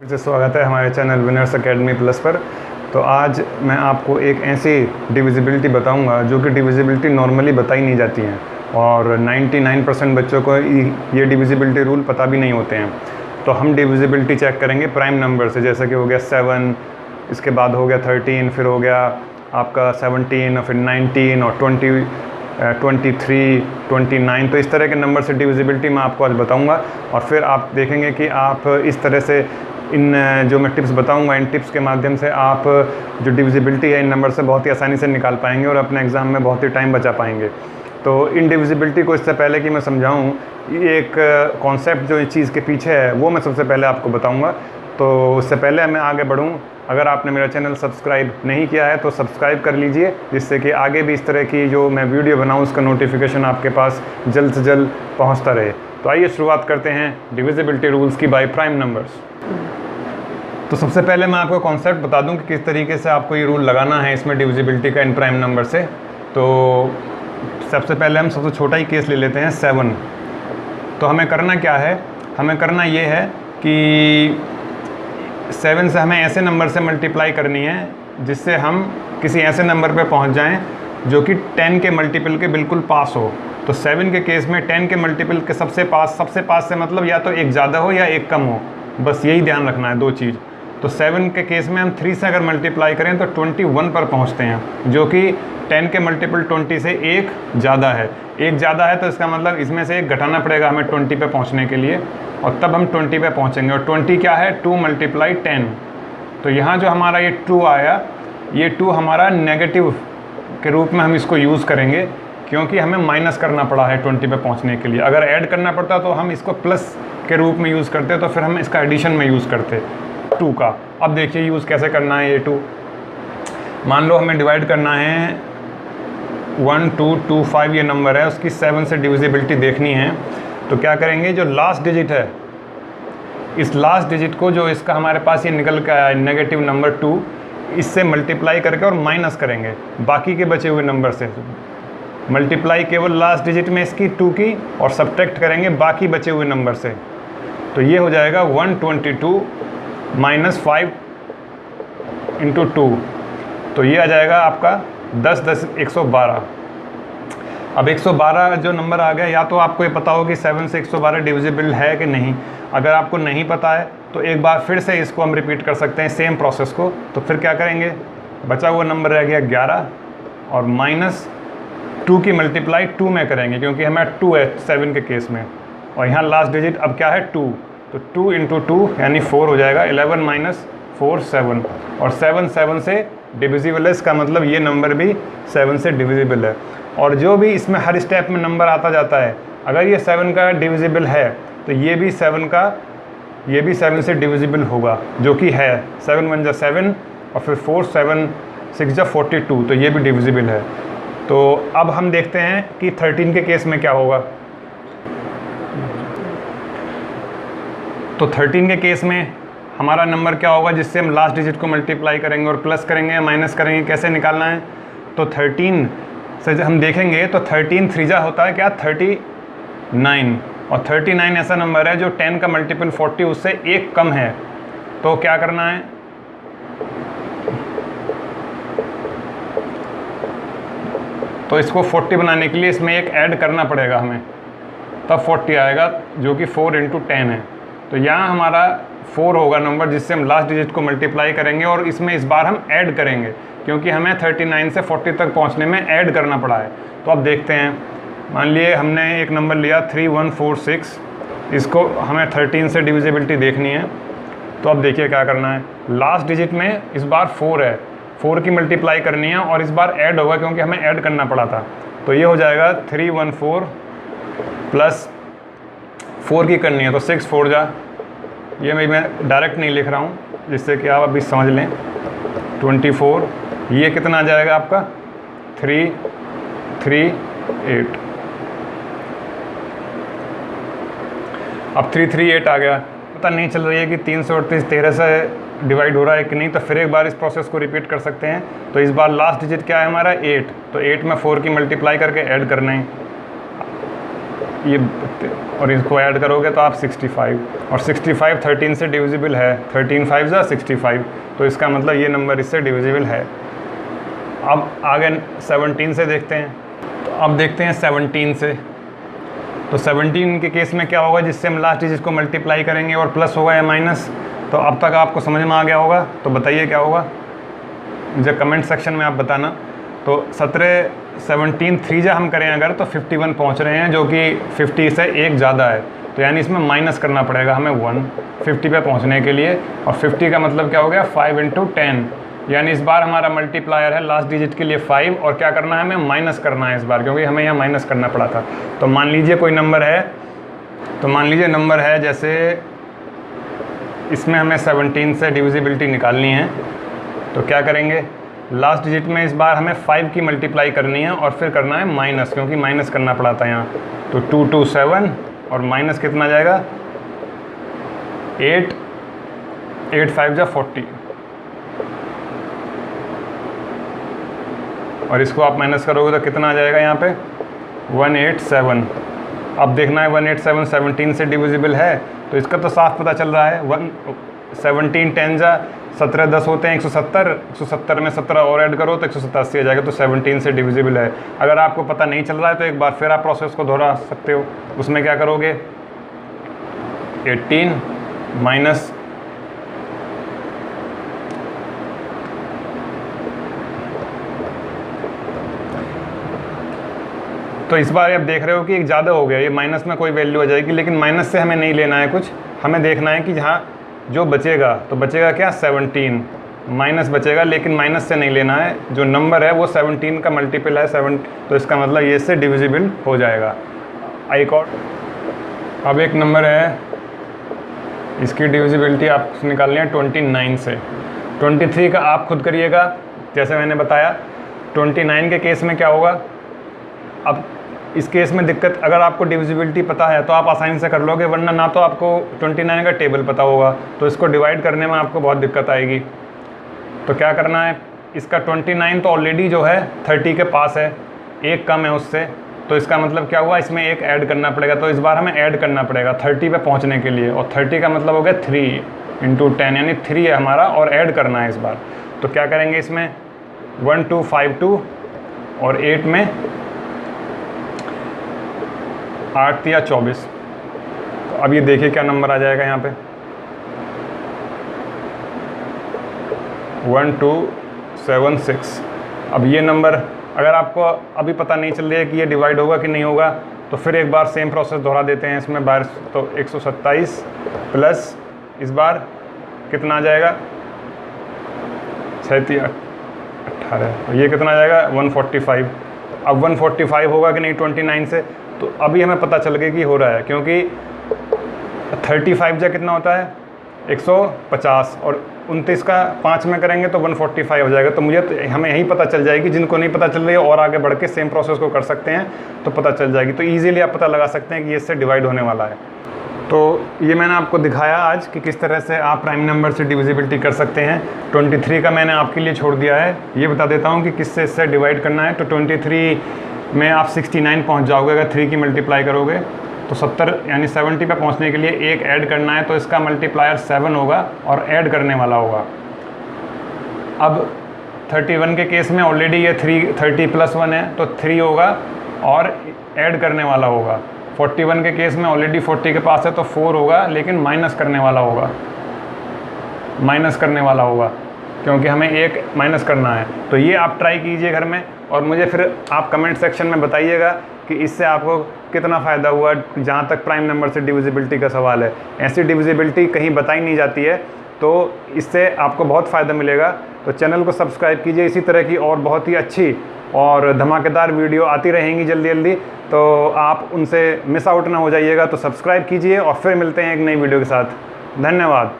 फिर से स्वागत है हमारे चैनल विनर्स एकेडमी प्लस पर। तो आज मैं आपको एक ऐसी डिविजिबिलिटी बताऊंगा जो कि डिविजिबिलिटी नॉर्मली बताई नहीं जाती हैं और 99% बच्चों को ये डिविजिबिलिटी रूल पता भी नहीं होते हैं। तो हम डिविजिबिलिटी चेक करेंगे प्राइम नंबर से, जैसे कि हो गया 7, इसके बाद हो गया 13, फिर हो गया आपका 17 और फिर 19 और 23, 29। तो इस तरह के नंबर से डिविजिबिलिटी मैं आपको आज बताऊंगा और फिर आप देखेंगे कि आप इस तरह से इन जो मैं टिप्स बताऊंगा, इन टिप्स के माध्यम से आप जो डिविजिबिलिटी है इन नंबर से बहुत ही आसानी से निकाल पाएंगे और अपने एग्ज़ाम में बहुत ही टाइम बचा पाएंगे। तो इन डिविजिबिलिटी को इससे पहले कि मैं समझाऊं, एक कॉन्सेप्ट जो इस चीज़ के पीछे है वो मैं सबसे पहले आपको बताऊंगा। तो उससे पहले मैं आगे बढ़ूं, अगर आपने मेरा चैनल सब्सक्राइब नहीं किया है तो सब्सक्राइब कर लीजिए, जिससे कि आगे भी इस तरह की जो मैं वीडियो बनाऊं उसका नोटिफिकेशन आपके पास जल्द से जल्द पहुँचता रहे। तो आइए शुरुआत करते हैं डिविजिबिलिटी रूल्स की बाय प्राइम नंबर्स। तो सबसे पहले मैं आपको कॉन्सेप्ट बता दूं कि किस तरीके से आपको ये रूल लगाना है इसमें डिविजिबिलिटी का इन प्राइम नंबर से। तो सबसे पहले हम सबसे छोटा ही केस ले लेते हैं 7। तो हमें करना क्या है, हमें करना ये है कि 7 से हमें ऐसे नंबर से मल्टीप्लाई करनी है जिससे हम किसी ऐसे नंबर पे पहुंच जाएं जो कि 10 के मल्टीपल के बिल्कुल पास हो। तो 7 के केस में 10 के मल्टीपल के सबसे पास से मतलब या तो एक ज़्यादा हो या एक कम हो, बस यही ध्यान रखना है, दो चीज़। तो 7 के केस में हम 3 से अगर मल्टीप्लाई करें तो 21 पर पहुंचते हैं, जो कि 10 के मल्टीपल 20 से एक ज़्यादा है। एक ज़्यादा है तो इसका मतलब इसमें से एक घटाना पड़ेगा हमें 20 पे पहुंचने के लिए, और तब हम 20 पे पहुंचेंगे। और 20 क्या है, 2 × 10। तो यहाँ जो हमारा ये 2 आया, ये 2 हमारा नेगेटिव के रूप में हम इसको यूज़ करेंगे, क्योंकि हमें माइनस करना पड़ा है 20 पे पहुंचने के लिए। अगर ऐड करना पड़ता तो हम इसको प्लस के रूप में यूज़ करते, तो फिर हम इसका एडिशन में यूज़ करते 2 का। अब देखिए यूज़ कैसे करना है ये 2। मान लो हमें डिवाइड करना है 1, 2, 2, 5 ये नंबर है, उसकी 7 से डिविजिबिलिटी देखनी है। तो क्या करेंगे, जो लास्ट डिजिट है, इस लास्ट डिजिट को जो इसका हमारे पास ये निकल के आया नेगेटिव नंबर 2, इससे मल्टीप्लाई करके और माइनस करेंगे बाकी के बचे हुए नंबर से। मल्टीप्लाई केवल लास्ट डिजिट में इसकी 2 की और सब्ट्रैक्ट करेंगे बाकी बचे हुए नंबर से। तो ये हो जाएगा 122 - 5 × 2। तो ये आ जाएगा आपका 10, 10, 112। अब 112 जो नंबर आ गया, या तो आपको ये पता हो कि 7 से 112 डिविजिबल है कि नहीं। अगर आपको नहीं पता है तो एक बार फिर से इसको हम रिपीट कर सकते हैं, सेम प्रोसेस को। तो फिर क्या करेंगे, बचा हुआ नंबर रह गया 11 और -2 की मल्टीप्लाई 2 में करेंगे, क्योंकि हमें 2 है 7 के केस में, और यहाँ लास्ट डिजिट अब क्या है 2। तो 2 × 2 यानी 4 हो जाएगा। 11 - 4 7, और 7 7 से डिविजिबल है, इसका मतलब ये नंबर भी 7 से डिविजिबल है। और जो भी इसमें हर स्टेप में नंबर आता जाता है, अगर ये 7 का डिविजिबल है तो ये भी 7 से डिविजिबल होगा, जो कि है 7 × 1 = 7 और फिर 4 7 6 × 42, तो ये भी डिविजिबल है। तो अब हम देखते हैं कि 13 के केस में क्या होगा। तो 13 के केस में हमारा नंबर क्या होगा जिससे हम लास्ट डिजिट को मल्टीप्लाई करेंगे और प्लस करेंगे या माइनस करेंगे, कैसे निकालना है। तो 13 से हम देखेंगे तो 13 3 होता है क्या, 39, और 39 ऐसा नंबर है जो 10 का मल्टीपल 40 उससे एक कम है। तो क्या करना है, तो इसको 40 बनाने के लिए इसमें एक ऐड करना पड़ेगा हमें, तब 40 आएगा, जो कि 4 × 10 है। तो यहाँ हमारा 4 होगा नंबर जिससे हम लास्ट डिजिट को मल्टीप्लाई करेंगे, और इसमें इस बार हम ऐड करेंगे, क्योंकि हमें 39 से 40 तक पहुँचने में ऐड करना पड़ा है। तो अब देखते हैं, मान लिए हमने एक नंबर लिया 3146, इसको हमें 13 से डिविजिबिलिटी देखनी है। तो अब देखिए क्या करना है, लास्ट डिजिट में इस बार 4 है, 4 की मल्टीप्लाई करनी है और इस बार ऐड होगा, क्योंकि हमें ऐड करना पड़ा था। तो ये हो जाएगा 314 + 4 की करनी है, तो 6 4 जा, ये मैं डायरेक्ट नहीं लिख रहा हूँ, जिससे कि आप अभी समझ लें। 24, ये कितना आ जाएगा आपका 338। अब 338 आ गया, पता नहीं चल रही है कि 338 13 से डिवाइड हो रहा है कि नहीं। तो फिर एक बार इस प्रोसेस को रिपीट कर सकते हैं। तो इस बार लास्ट डिजिट क्या है हमारा 8, तो 8 में 4 की मल्टीप्लाई करके ऐड करना है। ये और इसको ऐड करोगे तो आप 65, और 65 13 से डिविजिबल है, 13 5 जा 65, तो इसका मतलब ये नंबर इससे डिविजिबल है। अब आगे 17 से देखते हैं। तो अब देखते हैं 17 से। तो 17 के केस में क्या होगा, जिससे हम लास्ट डिजिट को मल्टीप्लाई करेंगे और प्लस होगा या माइनस। तो अब तक आपको समझ में आ गया होगा, तो बताइए क्या होगा, मुझे कमेंट सेक्शन में आप बताना। तो 17 3 जा हम करें अगर, तो 51 पहुंच रहे हैं, जो कि 50 से एक ज़्यादा है, तो यानी इसमें माइनस करना पड़ेगा हमें 1 50 पे पहुंचने के लिए। और 50 का मतलब क्या हो गया, 5 × 10, यानी इस बार हमारा मल्टीप्लायर है लास्ट डिजिट के लिए 5, और क्या करना है हमें, माइनस करना है इस बार, क्योंकि हमें यहाँ माइनस करना पड़ा था। तो मान लीजिए कोई नंबर है, तो मान लीजिए नंबर है जैसे इसमें हमें 17 से डिविजिबिलिटी निकालनी है। तो क्या करेंगे, लास्ट डिजिट में इस बार हमें 5 की मल्टीप्लाई करनी है और फिर करना है माइनस, क्योंकि माइनस करना पड़ा था यहाँ। तो 2 2 7 और माइनस कितना जाएगा 8 8 5 जा 40, और इसको आप माइनस करोगे तो कितना आ जाएगा यहाँ पे 187। अब देखना है 187 17 से डिविजिबल है, तो इसका तो साफ पता चल रहा है। 17 10 जा 17 10 होते हैं 170, 170 में 17 और ऐड करो तो 187 आ जाएगा, तो 17 से डिविजिबल है। अगर आपको पता नहीं चल रहा है तो एक बार फिर आप प्रोसेस को दोहरा सकते हो। उसमें क्या करोगे, 18 माइनस तो इस बार आप देख रहे हो कि एक ज़्यादा हो गया, ये माइनस में कोई वैल्यू आ जाएगी, लेकिन माइनस से हमें नहीं लेना है कुछ, हमें देखना है कि जहाँ जो बचेगा, तो बचेगा क्या 17 माइनस बचेगा, लेकिन माइनस से नहीं लेना है, जो नंबर है वो 17 का मल्टीपल है 7, तो इसका मतलब ये इससे डिविजिबल हो जाएगा। एक और अब एक नंबर है, इसकी डिविजिबिलिटी आप निकालनी है 29 से। 23 का आप खुद करिएगा, जैसे मैंने बताया। 29 के केस में क्या होगा, अब इस केस में दिक्कत, अगर आपको डिविजिबिलिटी पता है तो आप आसानी से कर लोगे, वरना ना तो आपको 29 का टेबल पता होगा, तो इसको डिवाइड करने में आपको बहुत दिक्कत आएगी। तो क्या करना है, इसका 29 तो ऑलरेडी जो है 30 के पास है, एक कम है उससे, तो इसका मतलब क्या हुआ, इसमें एक ऐड करना पड़ेगा। तो इस बार हमें ऐड करना पड़ेगा 30 पे पहुंचने के लिए, और 30 का मतलब हो गया 3 × 10, यानी 3 है हमारा, और ऐड करना है इस बार। तो क्या करेंगे, इसमें 1 2 5 2 और 8 में 8 या 24। तो अब ये देखिए क्या नंबर आ जाएगा यहाँ पे, 1276। अब ये नंबर अगर आपको अभी पता नहीं चल रहा है कि ये डिवाइड होगा कि नहीं होगा, तो फिर एक बार सेम प्रोसेस दोहरा देते हैं इसमें बार। तो 127 प्लस इस बार कितना आ जाएगा 37 18, ये कितना आ जाएगा 145। अब 145 होगा कि नहीं 29 से, तो अभी हमें पता चल गया कि हो रहा है, क्योंकि 35 जा कितना होता है 150, और 29 का 5 में करेंगे तो 145 हो जाएगा। तो हमें यही पता चल जाएगी, जिनको नहीं पता चल रही है और आगे बढ़ के सेम प्रोसेस को कर सकते हैं तो पता चल जाएगी। तो ईजिली आप पता लगा सकते हैं कि ये इससे डिवाइड होने वाला है। तो ये मैंने आपको दिखाया आज कि किस तरह से आप प्राइम नंबर से डिविजिबिलिटी कर सकते हैं। 23 का मैंने आपके लिए छोड़ दिया है, ये बता देता हूँ कि किससे इससे डिवाइड करना है। तो 23 में आप 69 पहुँच जाओगे अगर 3 की मल्टीप्लाई करोगे, तो 70 यानी 70 पे पहुंचने के लिए एक ऐड करना है, तो इसका मल्टीप्लायर 7 होगा और ऐड करने वाला होगा। अब 31 के केस में ऑलरेडी ये 30 + 1 है, तो 3 होगा और ऐड करने वाला होगा। 41 के केस में ऑलरेडी 40 के पास है, तो 4 होगा, लेकिन माइनस करने वाला होगा, क्योंकि हमें एक माइनस करना है। तो ये आप ट्राई कीजिए घर में, और मुझे फिर आप कमेंट सेक्शन में बताइएगा कि इससे आपको कितना फ़ायदा हुआ, जहाँ तक प्राइम नंबर से डिविजिबिलिटी का सवाल है। ऐसी डिविजिबिलिटी कहीं बताई नहीं जाती है, तो इससे आपको बहुत फ़ायदा मिलेगा। तो चैनल को सब्सक्राइब कीजिए, इसी तरह की और बहुत ही अच्छी और धमाकेदार वीडियो आती रहेंगी जल्दी जल्दी, तो आप उनसे मिस आउट ना हो जाइएगा। तो सब्सक्राइब कीजिए और फिर मिलते हैं एक नई वीडियो के साथ। धन्यवाद।